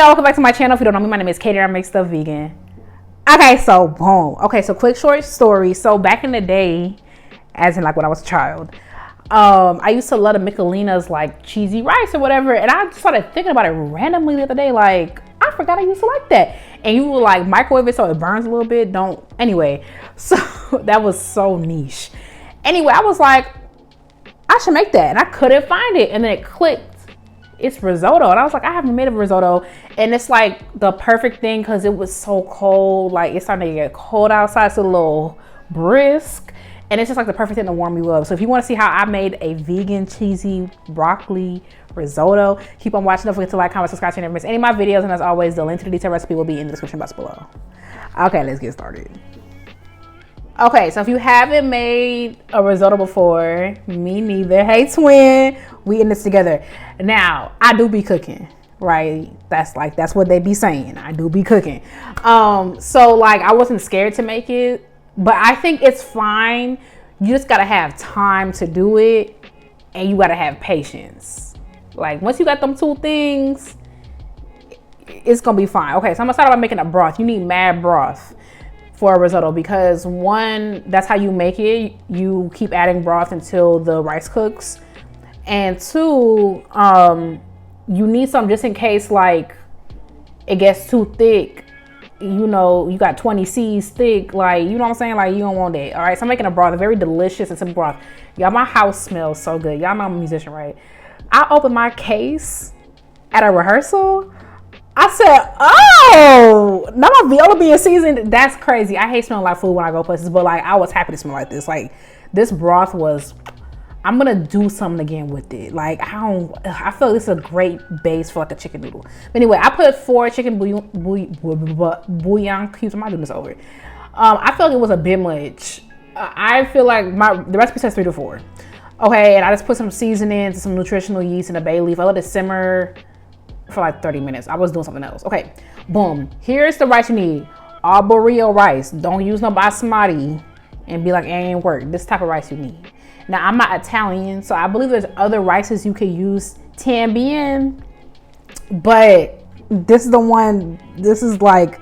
y'all, welcome back to my channel. If you don't know me, my name is Katie. I make stuff vegan. Okay, so boom. Okay, so quick short story. So back in the day, as in like when I was a child, I used to love the Michelina's like cheesy rice or whatever, and I started thinking about it randomly the other day. Like, I forgot I used to like that. And you will like microwave it so it burns a little bit. Anyway, so that was so niche. Anyway, I was like, I should make that, and I couldn't find it, and then it clicked. It's risotto, and I was like, I haven't made a risotto, and it's like the perfect thing because it was so cold. Like, it's starting to get cold outside, so a little brisk, and it's just like the perfect thing to warm you up. So if you want to see how I made a vegan cheesy broccoli risotto, keep on watching. Don't forget to like, comment, subscribe, so you never miss any of my videos, and as always, the link to the detailed recipe will be in the description box below. Okay, let's get started. Okay, so if you haven't made a risotto before, me neither. Hey twin, we in this together. Now, I do be cooking, right? That's what they be saying. I do be cooking. So like I wasn't scared to make it, but I think it's fine. You just gotta have time to do it, and you gotta have patience. Like once you got them two things, it's gonna be fine. Okay, so I'm gonna start by making a broth. You need mad broth for a risotto because one, that's how you make it. You keep adding broth until the rice cooks, and two, you need some just in case like it gets too thick. You know, you got 20 C's thick, like, you know what I'm saying? Like, you don't want that. All right, so I'm making a broth, a very delicious and simple broth. Y'all, my house smells so good. Y'all know I'm a musician, right? I opened my case at a rehearsal. I said, oh, now my viola being seasoned. That's crazy. I hate smelling like food when I go places, but like I was happy to smell like this. Like this broth was, I'm gonna do something again with it. Like I feel like this is a great base for like a chicken noodle. But anyway, I put 4 chicken bouillon cubes. I'm not doing this over. I feel like it was a bit much. I feel like the recipe says 3 to 4. Okay, and I just put some seasonings and some nutritional yeast and a bay leaf. I let it simmer for like 30 minutes. I was doing something else. Okay, boom. Here's the rice you need. Arborio rice. Don't use no basmati and be like, it ain't work. This type of rice you need. Now, I'm not Italian, so I believe there's other rices you can use. Tambien, but this is the one, this is like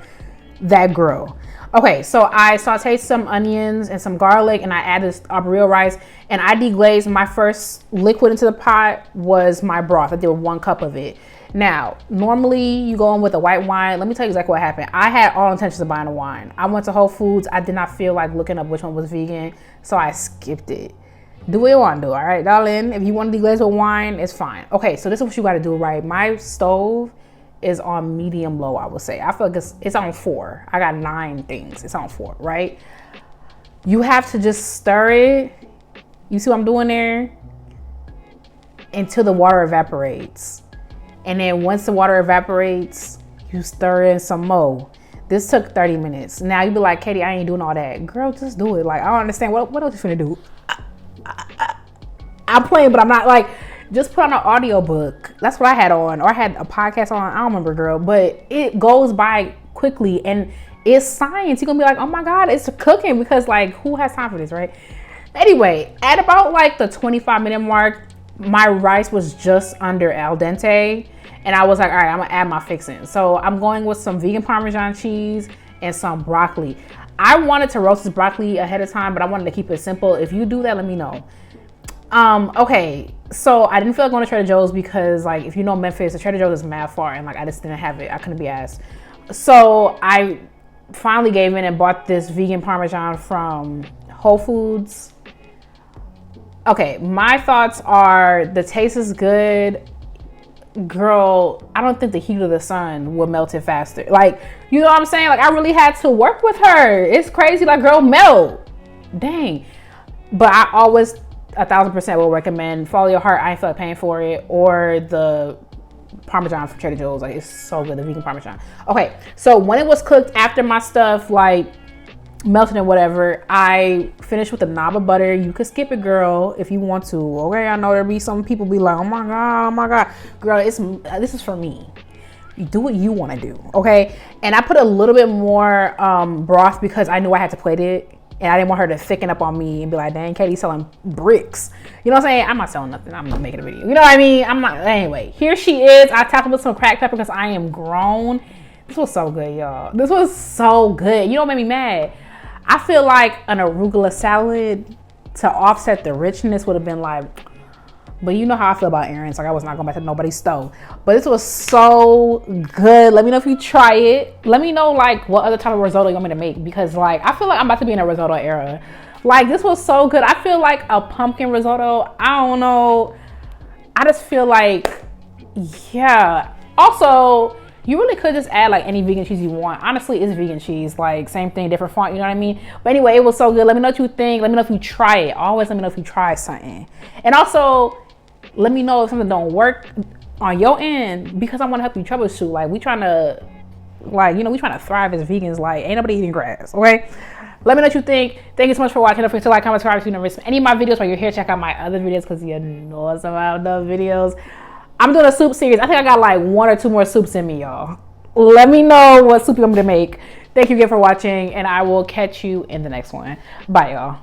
that girl. Okay, so I sauteed some onions and some garlic, and I added this arborio rice, and I deglazed. My first liquid into the pot was my broth. I did 1 cup of it. Now, normally you go in with a white wine. Let me tell you exactly what happened. I had all intentions of buying a wine. I went to Whole Foods. I did not feel like looking up which one was vegan, so I skipped it. Do what you want to do, all right, darling? If you want to deglaze with wine, it's fine. Okay, so this is what you got to do, right? My stove is on medium low, I would say. I feel like it's on 4. I got 9 things. It's on 4, right? You have to just stir it. You see what I'm doing there? Until the water evaporates. And then once the water evaporates, you stir in some more. This took 30 minutes. Now you be like, Katie, I ain't doing all that. Girl, just do it. Like, I don't understand. What else you finna do? I'm playing, but I'm not. Like, just put on an audio book. That's what I had on. Or I had a podcast on. I don't remember, girl. But it goes by quickly. And it's science. You're going to be like, oh my God, it's cooking. Because, like, who has time for this, right? Anyway, at about, like, the 25-minute mark, my rice was just under al dente, and I was like, all right, I'm gonna add my fixing. So I'm going with some vegan Parmesan cheese and some broccoli. I wanted to roast this broccoli ahead of time, but I wanted to keep it simple. If you do that, let me know. Okay, so I didn't feel like going to Trader Joe's because, like, if you know Memphis, the Trader Joe's is mad far, and like I just didn't have it. I couldn't be asked. So I finally gave in and bought this vegan Parmesan from Whole Foods. Okay, my thoughts are the taste is good. Girl, I don't think the heat of the sun will melt it faster. Like, you know what I'm saying? Like, I really had to work with her. It's crazy. Like, girl, melt. Dang. But I always 1,000% will recommend Follow Your Heart. I ain't feel like paying for it. Or the Parmesan from Trader Joe's. Like, it's so good, the vegan Parmesan. Okay, so when it was cooked after my stuff, like, melted and whatever, I finished with a knob of butter. You could skip it, girl, if you want to. Okay, I know there'll be some people be like, oh my god, girl, this is for me. You do what you want to do, okay? And I put a little bit more broth because I knew I had to plate it. and I didn't want her to thicken up on me and be like, dang, Katie's selling bricks. You know what I'm saying? I'm not selling nothing. I'm not making a video. You know what I mean? I'm not. Anyway, here she is. I tackled with some cracked pepper because I am grown. This was so good, y'all. This was so good. You know what made me mad? I feel like an arugula salad to offset the richness would have been like, but you know how I feel about Aaron's. Like, I was not going back to nobody's stove. But this was so good. Let me know if you try it. Let me know, like, what other type of risotto you want me to make. Because, like, I feel like I'm about to be in a risotto era. Like, this was so good. I feel like a pumpkin risotto. I don't know. I just feel like, yeah. Also, you really could just add, like, any vegan cheese you want. Honestly, it's vegan cheese. Like, same thing, different font. You know what I mean? But anyway, it was so good. Let me know what you think. Let me know if you try it. Always let me know if you try something. And also, let me know if something don't work on your end, because I want to help you troubleshoot. Like, we trying to, like, you know, we trying to thrive as vegans. Like, ain't nobody eating grass, okay? Let me know what you think. Thank you so much for watching. Don't forget to like, comment, subscribe if you never missed any of my videos. While you're here, check out my other videos because you know some of the videos. I'm doing a soup series. I think I got like 1 or 2 more soups in me, y'all. Let me know what soup you want me to make. Thank you again for watching, and I will catch you in the next one. Bye, y'all.